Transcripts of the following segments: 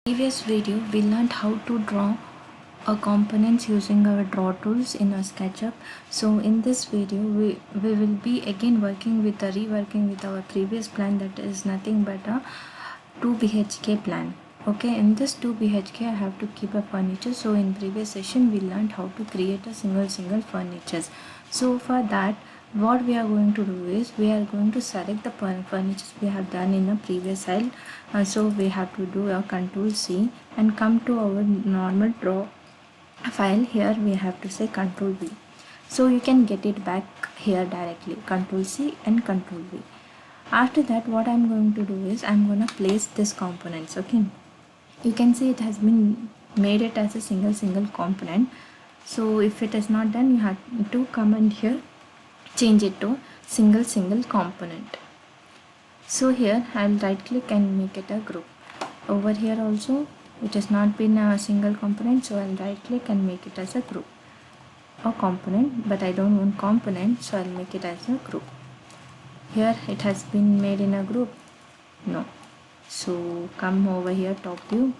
Previous video we learned how to draw a components using our draw tools in our SketchUp. So in this video we will be again reworking with our previous plan, that is nothing but a 2 BHK plan. Okay, in this 2 BHK I have to keep a furniture. So in previous session we learned how to create a single furnitures. So for that, what we are going to do is we are going to select the furnitures we have done in the previous slide. So we have to do a Control C and come to our normal draw file. Here we have to say Control V, so you can get it back here directly. Control C and Control V. After that, what I'm going to do is I'm going to place this components. Okay, you can see it has been made it as a single component. So if it is not done, you have to come and here change it to single component. So here I'll right click and make it a group. Over here also it has not been a single component, so I'll right click and make it as a group or component, but I don't want component, so I'll make it as a group. Here it has been made in a group, no, so come over here, top view.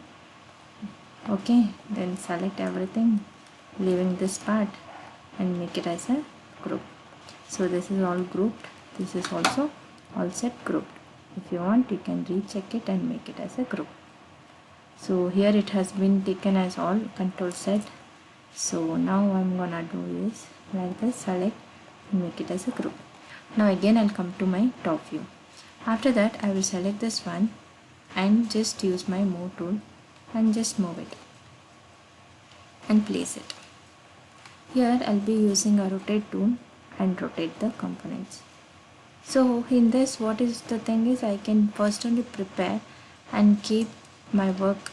Okay, then select everything leaving this part and make it as a group. So this is all grouped, this is also all set grouped. If you want, you can recheck it and make it as a group. So here it has been taken as all control set. So now I'm gonna do is like this, select and make it as a group. Now again I'll come to my top view. After that I will select this one and just use my move tool and just move it and place it. Here I'll be using a rotate tool and rotate the components. So in this, what is the thing is, I can personally prepare and keep my work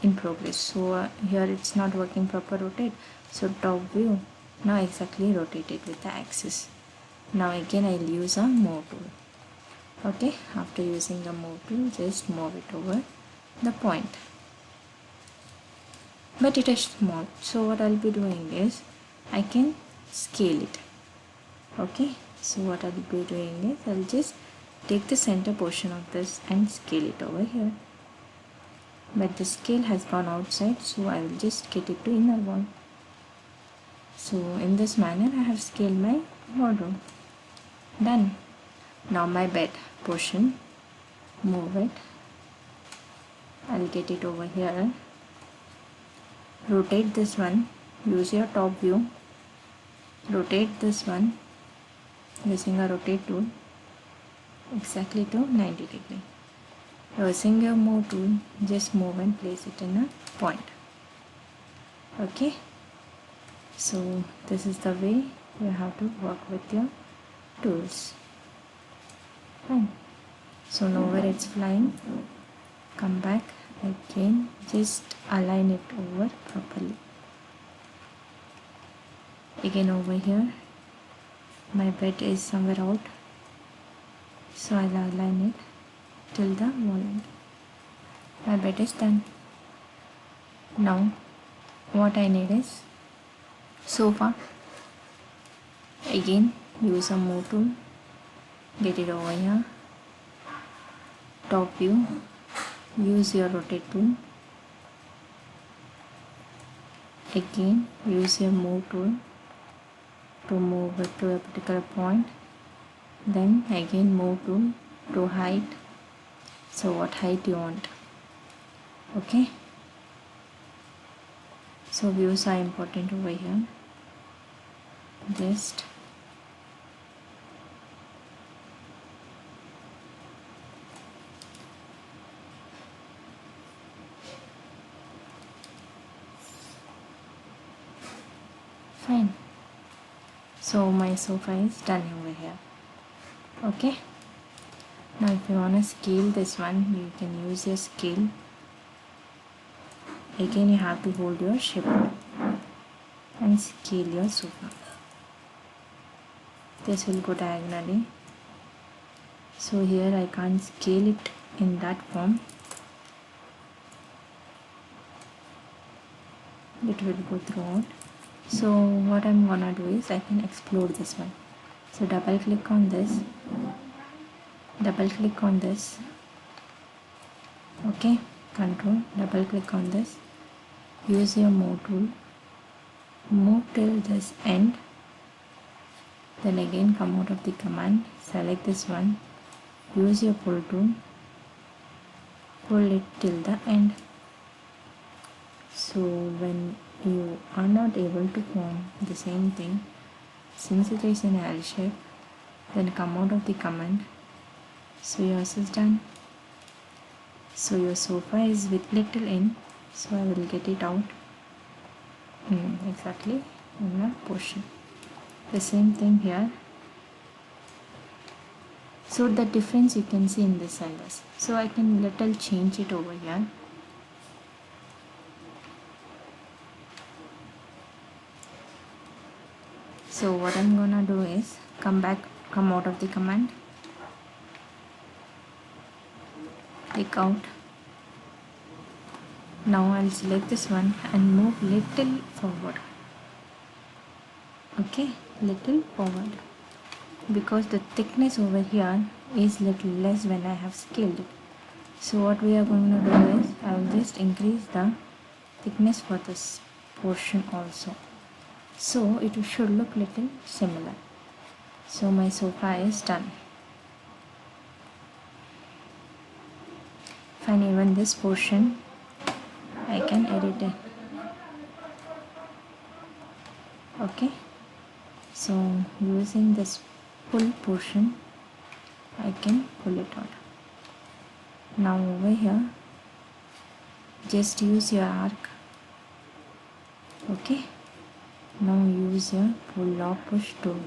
in progress. So here it's not working proper rotate, so top view, now exactly rotate it with the axis. Now again I'll use a move tool. Okay, after using the move tool, just move it over the point, but it is small, so what I'll be doing is I can scale it. Okay, so what I'll be doing is I'll just take the center portion of this and scale it over here, but the scale has gone outside, so I will just get it to inner wall. So in this manner I have scaled my wardrobe. Done. Now my bed portion, move it, I'll get it over here, rotate this one, use your top view, rotate this one using a rotate tool exactly to 90 degree. Using your move tool, just move and place it in a point. Okay, so this is the way you have to work with your tools. Fine. So now where it's flying, come back again, just align it over properly. Again over here, my bed is somewhere out, so I'll align it till the wall end. My bed is done. Now what I need is sofa. Again use a move tool, get it over here, top view, use your rotate tool, again use your move tool to move it to a particular point, then again move tool to height, so what height you want. Okay, so views are important over here. Just fine. So my sofa is done over here. Okay, now if you want to scale this one, you can use your scale. Again you have to hold your shift and scale your sofa. This will go diagonally, so here I can't scale it in that form, it will go throughout. So what I'm gonna do is I can explode this one. So double click on this, double click on this. Okay, control, double click on this, use your move tool, move till this end, then again come out of the command, select this one, use your pull tool, pull it till the end. So when you are not able to form the same thing, since it is an L shape, then come out of the command. So yours is done. So your sofa is with little in, so I will get it out exactly in the portion. The same thing here. So the difference you can see in this and this. So I can little change it over here. So what I'm gonna do is come out of the command, click out. Now I'll select this one and move little forward. Okay, little forward, because the thickness over here is little less when I have scaled it. So what we are going to do is I will just increase the thickness for this portion also, so it should look little similar. So my sofa is done. Fine, even this portion I can edit it. Okay, so using this pull portion I can pull it out. Now over here just use your arc. Okay, now use your pull or push tool.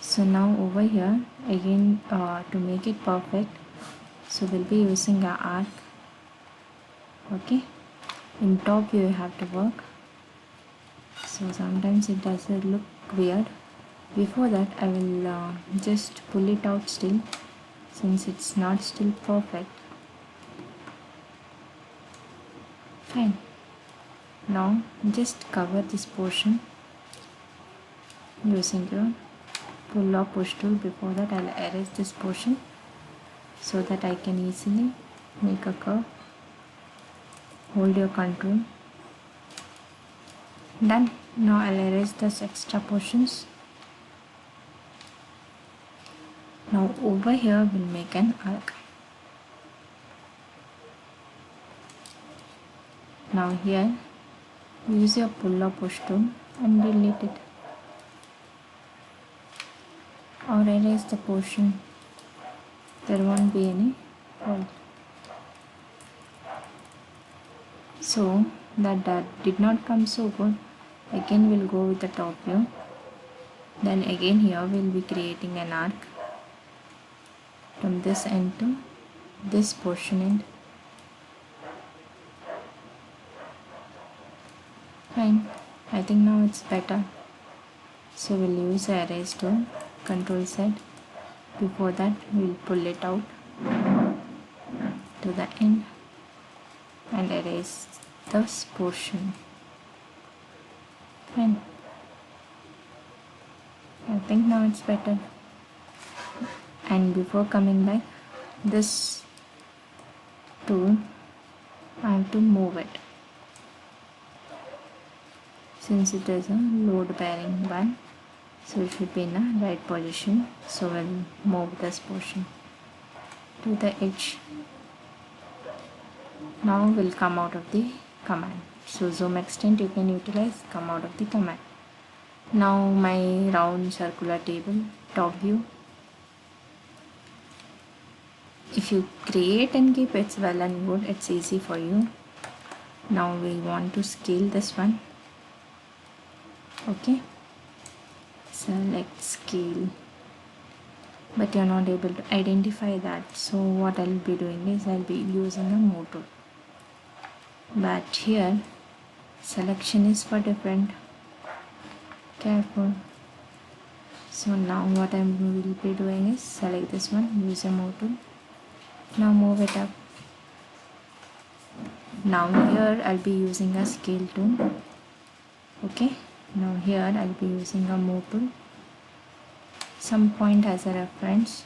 So now over here again to make it perfect, so we'll be using our arc. Okay, in top you have to work, so sometimes it doesn't look weird. Before that I will just pull it out still, since it's not still perfect. Fine, now just cover this portion using your pull or push tool. Before that I'll erase this portion so that I can easily make a curve. Hold your control. Done. Now I'll erase this extra portions. Now over here we'll make an arc. Now here use your pull or push tool and delete it, or erase the portion. There won't be any fault. So that did not come so good. Again we'll go with the top view. Then again here we'll be creating an arc from this end to this portion end. Fine, I think now it's better. So we'll use the erase tool, Control Z. Before that we'll pull it out to the end and erase this portion. Fine, I think now it's better. And before coming back, this tool I have to move it, since it is a load bearing one, so it should be in a right position. So we'll move this portion to the edge. Now we'll come out of the command. So zoom extent you can utilize, come out of the command. Now my round circular table, top view. If you create and keep, it's well and good, it's easy for you. Now we want to scale this one. Okay, select scale, but you're not able to identify that. So what I'll be doing is I'll be using a move tool, but here selection is for different. Careful. So now what I will be doing is select this one, use a move tool. Now move it up. Now here I'll be using a scale tool. Okay, now here I'll be using a move tool, some point as a reference,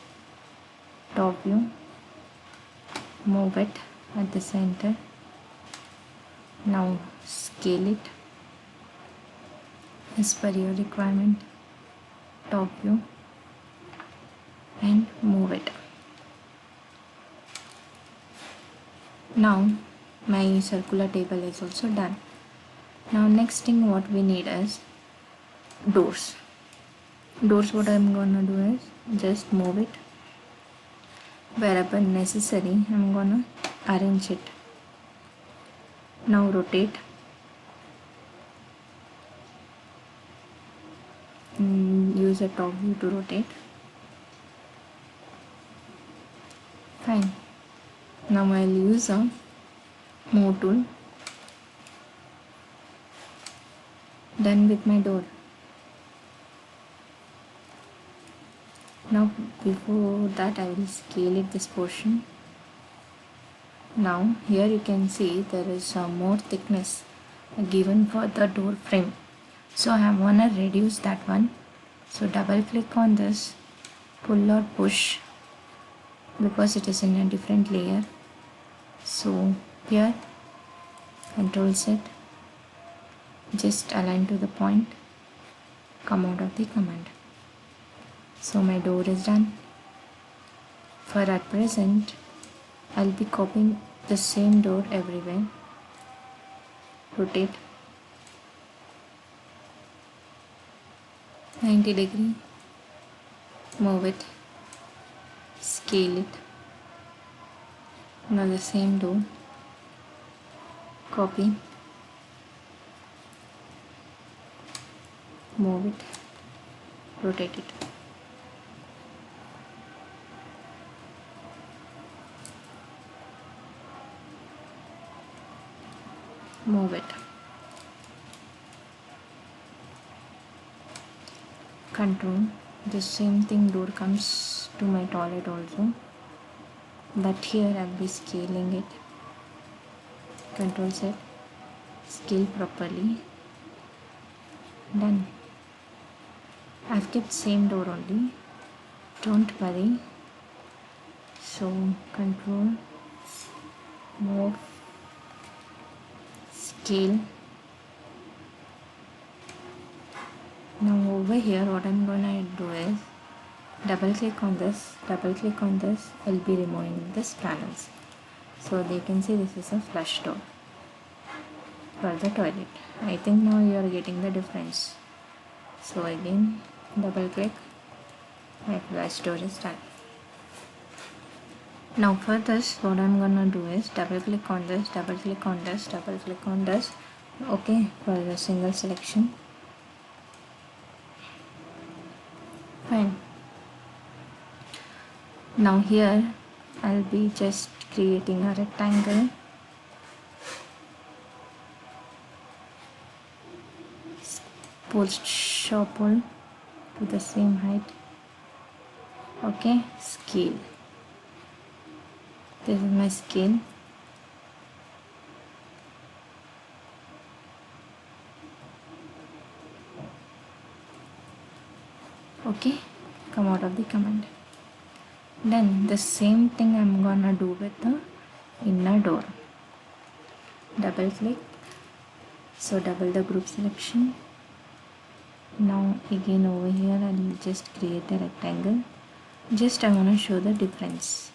top view, move it at the center. Now scale it as per your requirement, top view, and move it. Now my circular table is also done. Now next thing what we need is doors. Doors, what I'm gonna do is just move it wherever necessary. I'm gonna arrange it. Now rotate. Use a top view to rotate. Fine. Now I'll use a move tool. Done with my door. Now before that I will scale it, this portion. Now here you can see there is more thickness given for the door frame, so I want to reduce that one. So double click on this, pull or push, because it is in a different layer. So here Control Z, just align to the point, come out of the command. So my door is done. For at present I'll be copying the same door everywhere. Rotate 90 degree, move it, scale it. Now the same door, copy, move it, rotate it. Move it. Control. The same thing door comes to my toilet also, but here I'll be scaling it. Control Z, scale properly. Done. I've kept same door only, don't worry. So control, move, scale. Now over here what I'm gonna do is double click on this, I'll be removing this panels. So they can see this is a flush door for the toilet. I think now you are getting the difference. So again double click, my flush door is done. Now for this what I'm gonna do is double click on this, okay, for the single selection. Fine. Now here I'll be just creating a rectangle. Pull to the same height. Okay, scale. This is my scale. Okay, come out of the command. Then the same thing I'm gonna do with the inner door. Double click, so double the group selection. Now again over here I'll just create a rectangle. Just I want to show the difference.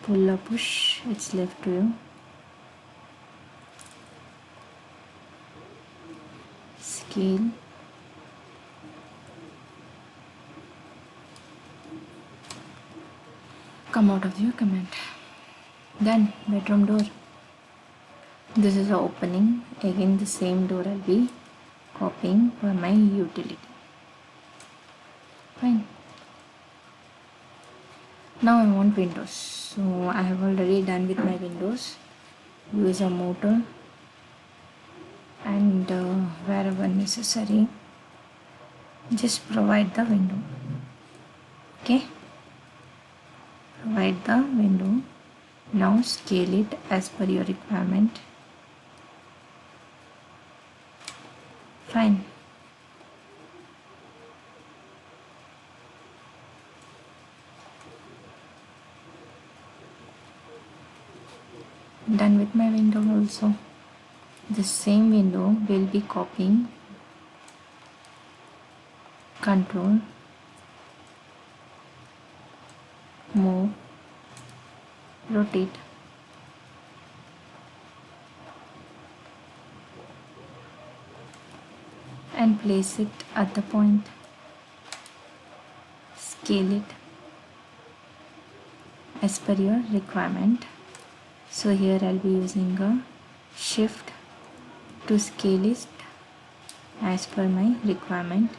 Pull or push, it's left to you. Scale. Come out of your command. Done. Bedroom door. This is the opening. Again the same door I'll be copying for my utility. Fine. Now I want windows. So I have already done with my windows. Use a motor and wherever necessary just provide the window. Okay, provide the window. Now scale it as per your requirement. Fine. Done with my window also. The same window will be copying, control, move, rotate. And place it at the point. Scale it as per your requirement. So here I'll be using a shift to scale it as per my requirement,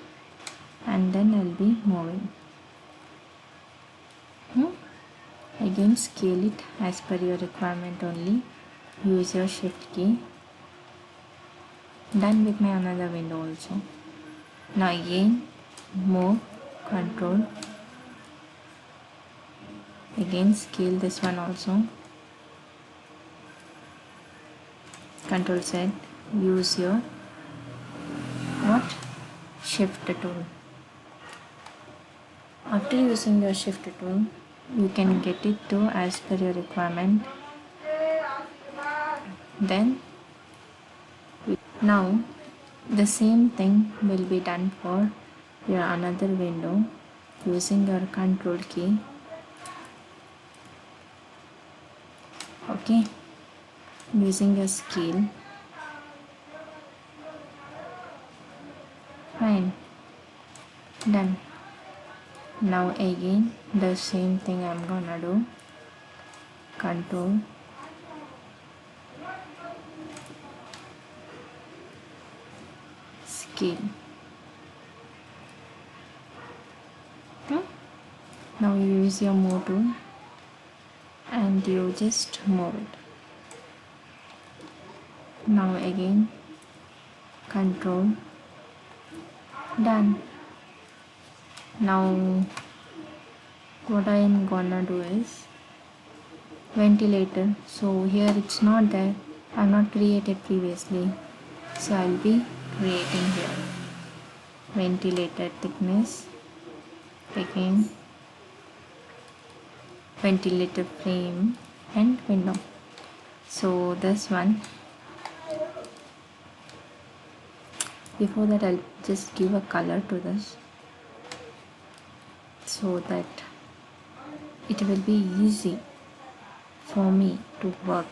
and then I'll be moving. Again scale it as per your requirement only. Use your shift key. Done with my another window also. Now again move, control. Again scale this one also. Control Z. Use your shift tool. After using your shift tool, you can get it to as per your requirement. Then now the same thing will be done for your another window using your control key. Okay, using your scale. Fine. Done. Now again the same thing I'm gonna do. Control, scale. Now you use your move tool and you just move it. Now again control. Done. Now what I am gonna do is ventilator. So here it's not there, I have not created previously, so I'll be creating here. Ventilator thickness, again ventilator frame and window. So this one, before that I'll just give a color to this so that it will be easy for me to work.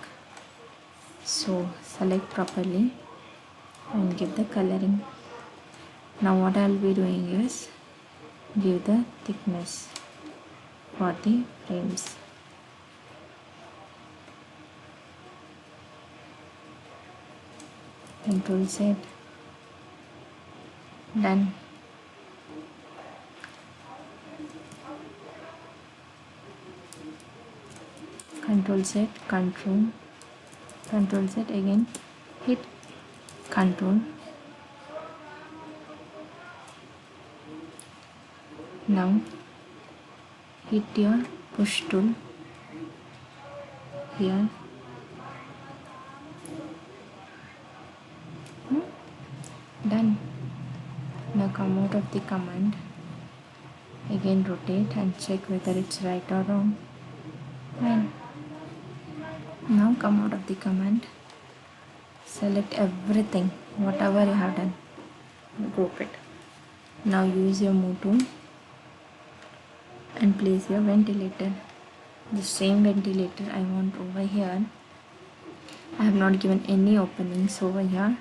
So select properly and give the coloring. Now what I'll be doing is give the thickness for the frames. Control Z. Done. Control Z, Control Z again, hit Control. Now hit your push tool here. Done. Now come out of the command. Again rotate and check whether it's right or wrong. Fine. Now come out of the command. Select everything, whatever you have done. Group it. Now use your move tool and place your ventilator. The same ventilator I want over here. I have not given any openings over here,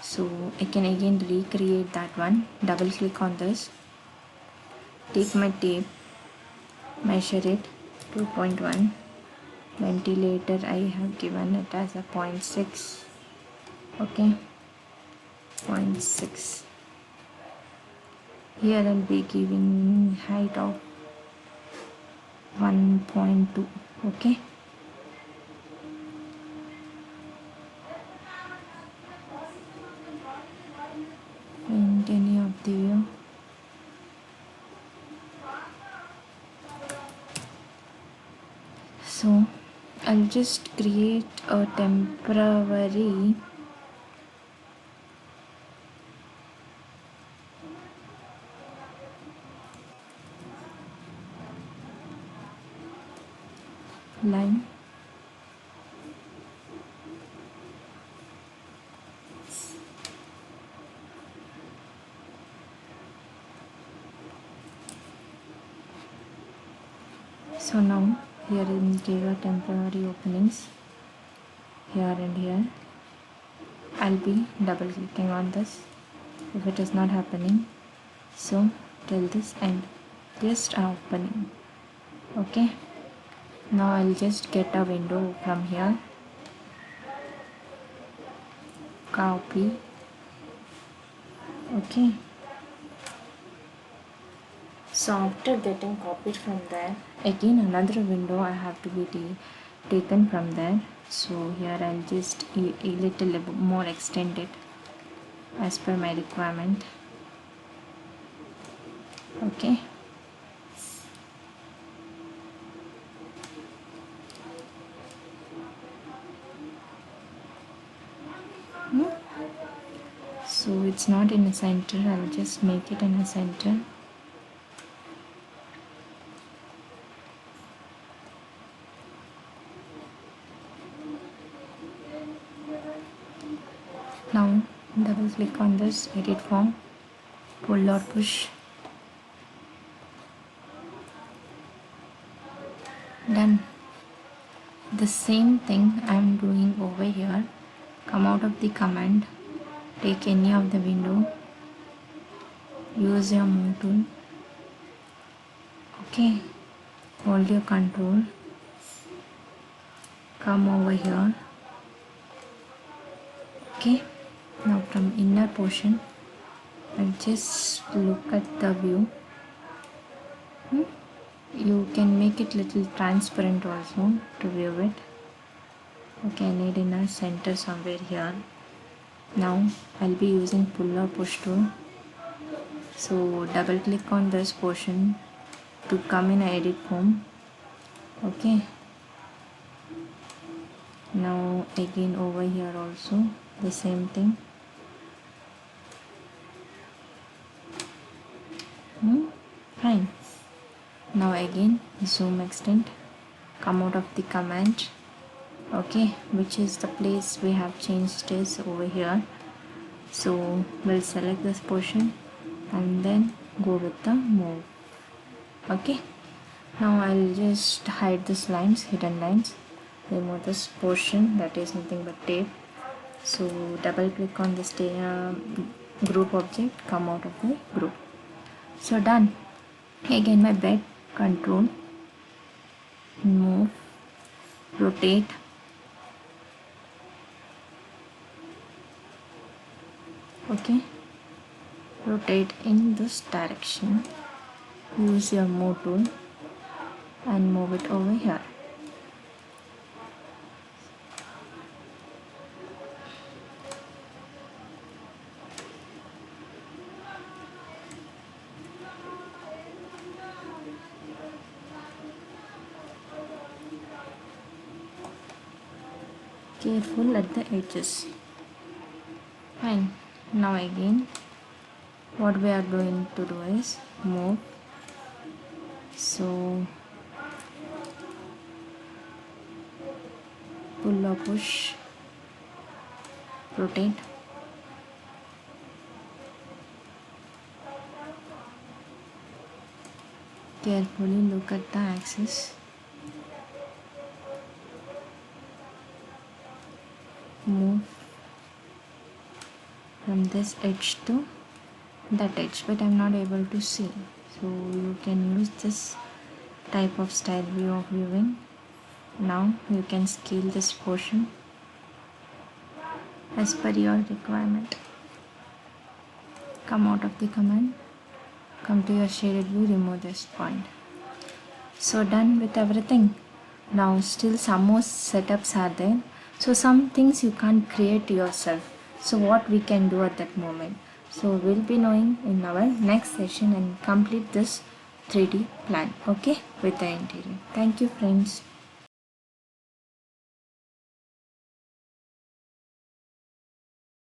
so I can again recreate that one. Double click on this, take my tape, measure it 2.1. Ventilator I have given it as a 0.6. okay, 0.6. Here I'll be giving height of 1.2. okay. And any of the view. So I'll just create a temporary line So now here in give a temporary openings here and here. I'll be double clicking on this if it is not happening. So till this end, just opening. Okay. Now I'll just get a window from here. Copy. Okay. So after getting copied from there, again another window I have to be taken from there. So here I'll just a little more extend it as per my requirement. Okay. So it's not in a center, I'll just make it in a center. Now double click on this edit form, pull or push. Done. The same thing I'm doing over here. Come out of the command, take any of the window, use your move tool. Okay, hold your control, come over here. Okay, now from inner portion and just look at the view. You can make it little transparent also to view it. Okay, I need in a center somewhere here. Now I'll be using pull or push tool. So double click on this portion to come in a edit form. Okay. Now again over here also the same thing. Fine. Now again zoom extend, come out of the command. Okay, which is the place we have changed is over here. So we'll select this portion and then go with the move. Okay, now I'll just hide these lines, hidden lines, remove this portion that is nothing but tape. So double click on this group object, come out of the group. So done. Again my bed, control, move, rotate. Okay, rotate in this direction, use your move tool and move it over here. Careful at the edges. Fine. Now again what we are going to do is move. So pull or push, rotate. Carefully look at the axis. Move from this edge to that edge, but I'm not able to see. So you can use this type of style view of viewing. Now you can scale this portion as per your requirement. Come out of the command, come to your shaded view, remove this point. So done with everything. Now still some more setups are there. So some things you can't create yourself. So what we can do at that moment. So we'll be knowing in our next session and complete this 3D plan, okay, with the interior. Thank you friends.